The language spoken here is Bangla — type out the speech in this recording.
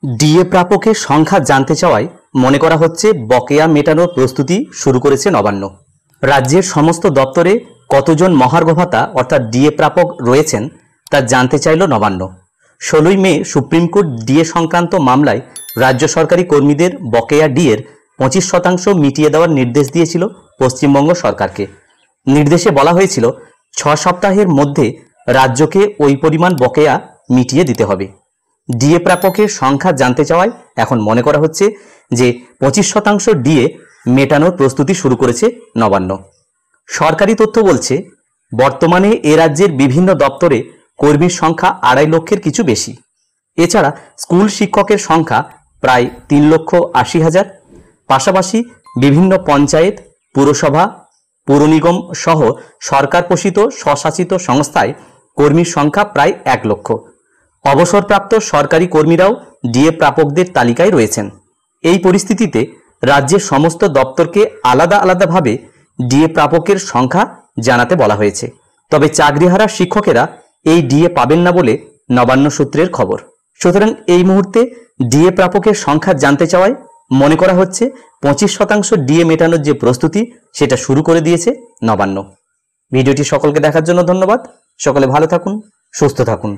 ডিএ প্রাপকের সংখ্যা জানতে চাওয়ায় মনে করা হচ্ছে বকেয়া মেটানোর প্রস্তুতি শুরু করেছে নবান্ন। রাজ্যের সমস্ত দপ্তরে কতজন মহার্ঘ ভাতা অর্থাৎ ডিএ প্রাপক রয়েছেন তা জানতে চাইল নবান্ন। 16ই মে সুপ্রিম কোর্ট ডিএ সংক্রান্ত মামলায় রাজ্য সরকারি কর্মীদের বকেয়া ডিএর 25% মিটিয়ে দেওয়ার নির্দেশ দিয়েছিল পশ্চিমবঙ্গ সরকারকে। নির্দেশে বলা হয়েছিল 6 সপ্তাহের মধ্যে রাজ্যকে ওই পরিমাণ বকেয়া মিটিয়ে দিতে হবে। ডিএ প্রাপকের সংখ্যা জানতে চাওয়ায় এখন মনে করা হচ্ছে যে 25% ডিএ মেটানোর প্রস্তুতি শুরু করেছে নবান্ন। সরকারি তথ্য বলছে বর্তমানে এ রাজ্যের বিভিন্ন দপ্তরে কর্মীর সংখ্যা 2.5 লক্ষের কিছু বেশি। এছাড়া স্কুল শিক্ষকের সংখ্যা প্রায় 3,80,000। পাশাপাশি বিভিন্ন পঞ্চায়েত, পুরসভা, পৌর নিগম সহ সরকার পোষিত স্বশাসিত সংস্থায় কর্মীর সংখ্যা প্রায় 1 লক্ষ। অবসরপ্রাপ্ত সরকারি কর্মীরাও ডিএ প্রাপকদের তালিকায় রয়েছেন। এই পরিস্থিতিতে রাজ্যের সমস্ত দপ্তরকে আলাদা আলাদাভাবে ডিএ প্রাপকের সংখ্যা জানাতে বলা হয়েছে। তবে চাকরিহারা শিক্ষকেরা এই ডিএ পাবেন না বলে নবান্ন সূত্রের খবর। সুতরাং এই মুহূর্তে ডিএ প্রাপকের সংখ্যা জানতে চাওয়ায় মনে করা হচ্ছে 25% ডিএ মেটানোর যে প্রস্তুতি সেটা শুরু করে দিয়েছে নবান্ন। ভিডিওটি সকলকে দেখার জন্য ধন্যবাদ। সকলে ভালো থাকুন, সুস্থ থাকুন।